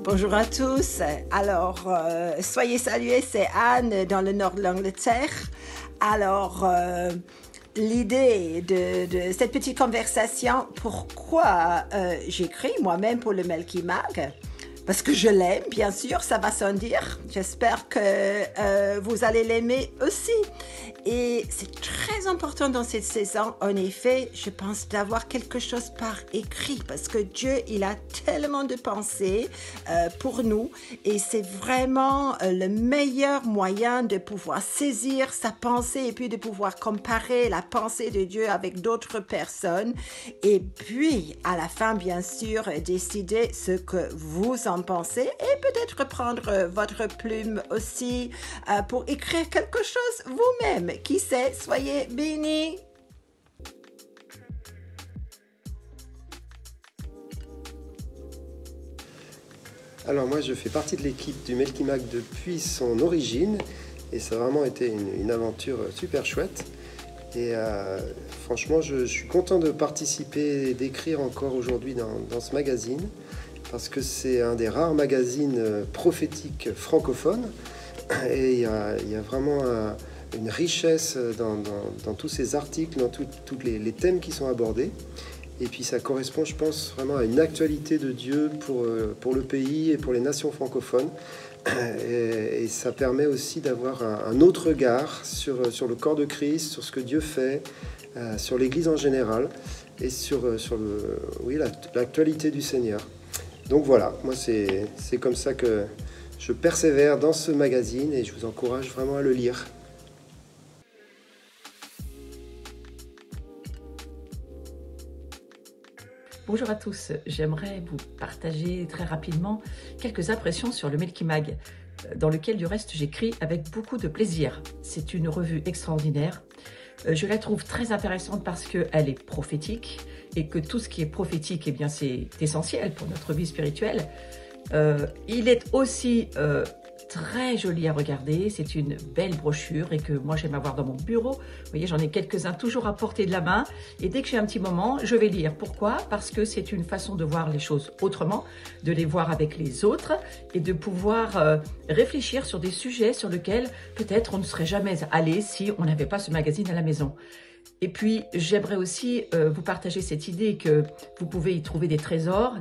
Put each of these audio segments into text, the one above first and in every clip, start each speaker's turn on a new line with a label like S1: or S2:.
S1: Bonjour à tous. Alors, soyez salués, c'est Anne dans le nord de l'Angleterre. Alors, l'idée de cette petite conversation, pourquoi j'écris moi-même pour le Melky Mag? Parce que je l'aime, bien sûr, ça va sans dire. J'espère que vous allez l'aimer aussi. Et c'est très important dans cette saison, en effet, je pense d'avoir quelque chose par écrit parce que Dieu, il a tellement de pensées pour nous et c'est vraiment le meilleur moyen de pouvoir saisir sa pensée et puis de pouvoir comparer la pensée de Dieu avec d'autres personnes et puis à la fin, bien sûr, décider ce que vous en pensez et peut-être prendre votre plume aussi pour écrire quelque chose vous-même. Qui sait, soyez bénis.
S2: Alors moi je fais partie de l'équipe du Melky Mag depuis son origine et ça a vraiment été une aventure super chouette et franchement je suis content de participer et d'écrire encore aujourd'hui dans ce magazine parce que c'est un des rares magazines prophétiques francophones et il y a vraiment une richesse dans tous ces articles, dans tous les thèmes qui sont abordés. Et puis ça correspond, je pense, vraiment à une actualité de Dieu pour le pays et pour les nations francophones. Et ça permet aussi d'avoir un autre regard sur le corps de Christ, sur ce que Dieu fait, sur l'Église en général et sur l'actualité du Seigneur. Donc voilà, moi c'est comme ça que je persévère dans ce magazine et je vous encourage vraiment à le lire.
S3: Bonjour à tous, j'aimerais vous partager très rapidement quelques impressions sur le Melky Mag, dans lequel du reste j'écris avec beaucoup de plaisir. C'est une revue extraordinaire, je la trouve très intéressante parce qu'elle est prophétique et que tout ce qui est prophétique, eh bien c'est essentiel pour notre vie spirituelle. Il est aussi très joli à regarder, c'est une belle brochure et que moi j'aime avoir dans mon bureau. Vous voyez, j'en ai quelques-uns toujours à portée de la main et dès que j'ai un petit moment, je vais lire. Pourquoi? Parce que c'est une façon de voir les choses autrement, de les voir avec les autres et de pouvoir réfléchir sur des sujets sur lesquels peut-être on ne serait jamais allé si on n'avait pas ce magazine à la maison. Et puis, j'aimerais aussi vous partager cette idée que vous pouvez y trouver des trésors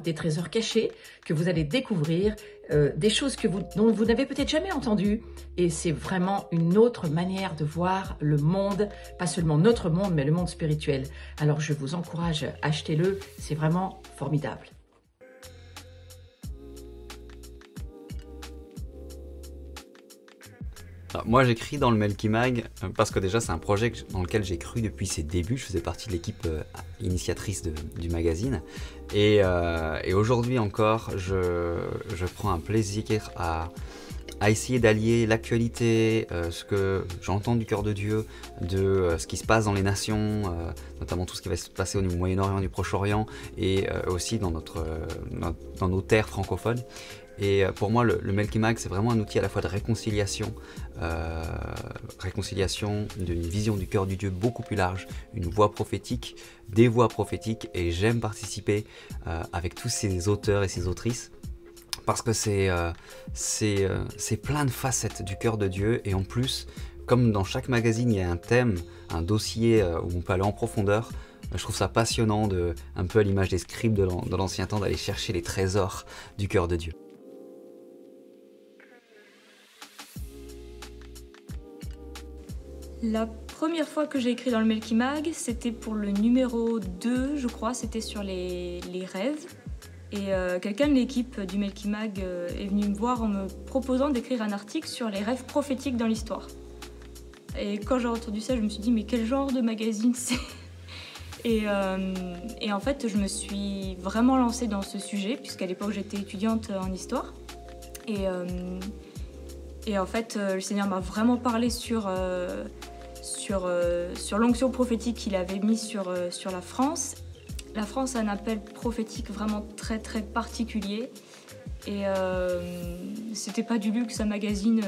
S3: cachés, que vous allez découvrir, des choses dont vous n'avez peut-être jamais entendu. Et c'est vraiment une autre manière de voir le monde, pas seulement notre monde, mais le monde spirituel. Alors, je vous encourage, achetez-le, c'est vraiment formidable.
S4: Alors, moi j'écris dans le Melky Mag parce que déjà c'est un projet dans lequel j'ai cru depuis ses débuts, je faisais partie de l'équipe initiatrice du magazine et aujourd'hui encore je prends un plaisir à essayer d'allier l'actualité, ce que j'entends du cœur de Dieu, de ce qui se passe dans les nations, notamment tout ce qui va se passer au Moyen-Orient, du Proche-Orient et aussi dans nos terres francophones. Et pour moi, le Melky Mag, c'est vraiment un outil à la fois de réconciliation d'une vision du cœur du Dieu beaucoup plus large, une voix prophétique, des voix prophétiques, et j'aime participer avec tous ces auteurs et ces autrices, parce que c'est plein de facettes du cœur de Dieu, et en plus, comme dans chaque magazine, il y a un thème, un dossier où on peut aller en profondeur. Je trouve ça passionnant, un peu à l'image des scribes de l'ancien temps, d'aller chercher les trésors du cœur de Dieu.
S5: La première fois que j'ai écrit dans le Melky Mag, c'était pour le numéro 2, je crois, c'était sur les rêves. Et quelqu'un de l'équipe du Melky Mag est venu me voir en me proposant d'écrire un article sur les rêves prophétiques dans l'histoire. Et quand j'ai entendu ça, je me suis dit, mais quel genre de magazine c'est? Et en fait, je me suis vraiment lancée dans ce sujet, puisqu'à l'époque, j'étais étudiante en histoire. Et en fait, le Seigneur m'a vraiment parlé sur l'onction prophétique qu'il avait mis sur la France. La France a un appel prophétique vraiment très très particulier. Et c'était pas du luxe un magazine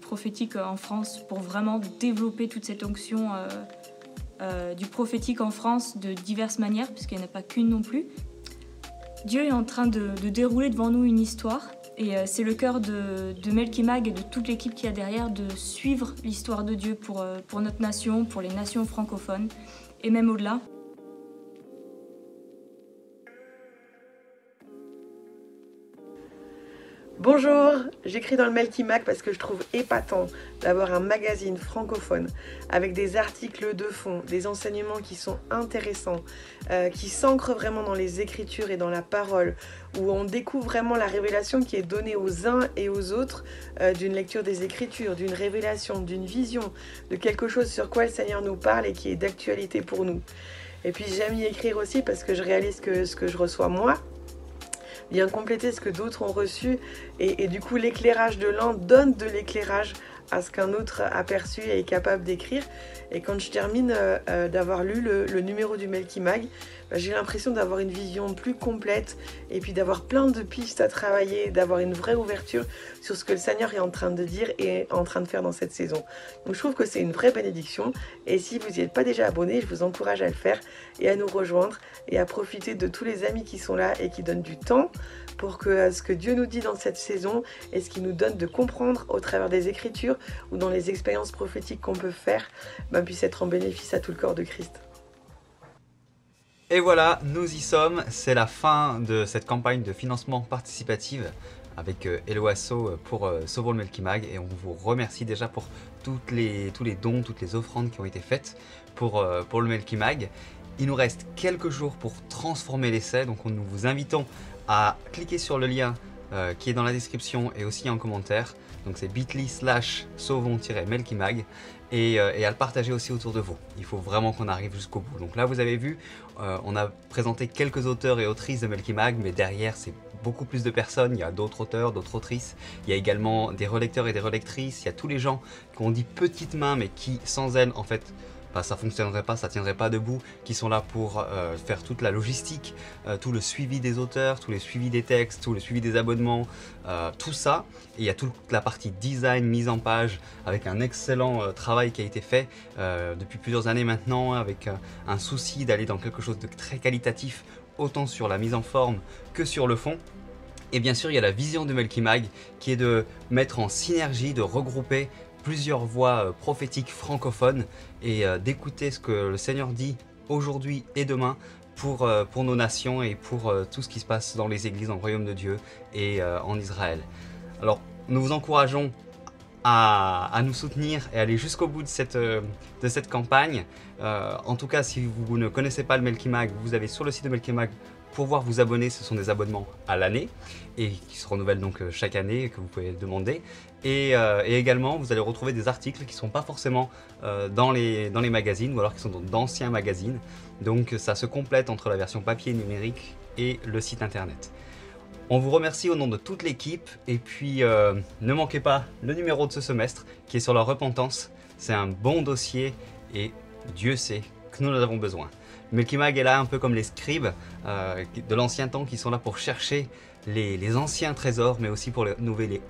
S5: prophétique en France pour vraiment développer toute cette onction du prophétique en France de diverses manières, puisqu'il n'y en a pas qu'une non plus. Dieu est en train de dérouler devant nous une histoire Et c'est le cœur de Melky Mag et de toute l'équipe qu'il y a derrière de suivre l'histoire de Dieu pour notre nation, pour les nations francophones et même au-delà.
S6: Bonjour, j'écris dans le Melky Mag parce que je trouve épatant d'avoir un magazine francophone avec des articles de fond, des enseignements qui sont intéressants, qui s'ancrent vraiment dans les Écritures et dans la parole, où on découvre vraiment la révélation qui est donnée aux uns et aux autres d'une lecture des Écritures, d'une révélation, d'une vision, de quelque chose sur quoi le Seigneur nous parle et qui est d'actualité pour nous. Et puis j'aime y écrire aussi parce que je réalise que ce que je reçois moi vient compléter ce que d'autres ont reçu et du coup l'éclairage de l'un donne de l'éclairage à ce qu'un autre a perçu et est capable d'écrire. Et quand je termine d'avoir lu le numéro du Melky Mag, j'ai l'impression d'avoir une vision plus complète et puis d'avoir plein de pistes à travailler, d'avoir une vraie ouverture sur ce que le Seigneur est en train de dire et en train de faire dans cette saison. Donc je trouve que c'est une vraie bénédiction et si vous n'y êtes pas déjà abonné, je vous encourage à le faire et à nous rejoindre et à profiter de tous les amis qui sont là et qui donnent du temps pour que ce que Dieu nous dit dans cette saison et ce qu'il nous donne de comprendre au travers des Écritures ou dans les expériences prophétiques qu'on peut faire puisse être en bénéfice à tout le corps de Christ.
S4: Et voilà, nous y sommes, c'est la fin de cette campagne de financement participatif avec Eloasso pour Sauvons le Melky Mag et on vous remercie déjà pour tous les dons, toutes les offrandes qui ont été faites pour le Melky Mag. Il nous reste quelques jours pour transformer l'essai, donc nous vous invitons à cliquer sur le lien qui est dans la description et aussi en commentaire. Donc c'est bit.ly/sauvons-melky mag et à le partager aussi autour de vous. Il faut vraiment qu'on arrive jusqu'au bout. Donc là vous avez vu, on a présenté quelques auteurs et autrices de Melky Mag, mais derrière c'est beaucoup plus de personnes. Il y a d'autres auteurs, d'autres autrices. Il y a également des relecteurs et des relectrices. Il y a tous les gens qu'on dit petites mains mais qui sans elles en fait ça fonctionnerait pas, ça tiendrait pas debout, qui sont là pour faire toute la logistique, tout le suivi des auteurs, tout le suivi des textes, tout le suivi des abonnements, tout ça. Et il y a toute la partie design, mise en page, avec un excellent travail qui a été fait depuis plusieurs années maintenant, avec un souci d'aller dans quelque chose de très qualitatif, autant sur la mise en forme que sur le fond. Et bien sûr, il y a la vision de Melky Mag, qui est de mettre en synergie, de regrouper plusieurs voix prophétiques francophones et d'écouter ce que le Seigneur dit aujourd'hui et demain pour nos nations et pour tout ce qui se passe dans les églises, dans le royaume de Dieu et en Israël. Alors nous vous encourageons à nous soutenir et aller jusqu'au bout de cette campagne. En tout cas, si vous ne connaissez pas le Melky Mag, vous avez sur le site de Melky Mag pouvoir vous abonner. Ce sont des abonnements à l'année et qui se renouvellent donc chaque année, que vous pouvez demander. Et également, vous allez retrouver des articles qui ne sont pas forcément dans les magazines ou alors qui sont dans d'anciens magazines. Donc ça se complète entre la version papier et numérique et le site internet. On vous remercie au nom de toute l'équipe et puis ne manquez pas le numéro de ce semestre qui est sur la repentance. C'est un bon dossier et Dieu sait que nous en avons besoin. Melky Mag est là un peu comme les scribes de l'ancien temps qui sont là pour chercher les anciens trésors mais aussi pour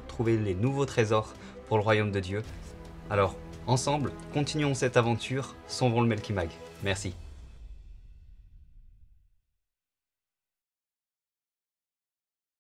S4: trouver les nouveaux trésors pour le royaume de Dieu. Alors ensemble, continuons cette aventure, sauvons le Melky Mag. Merci.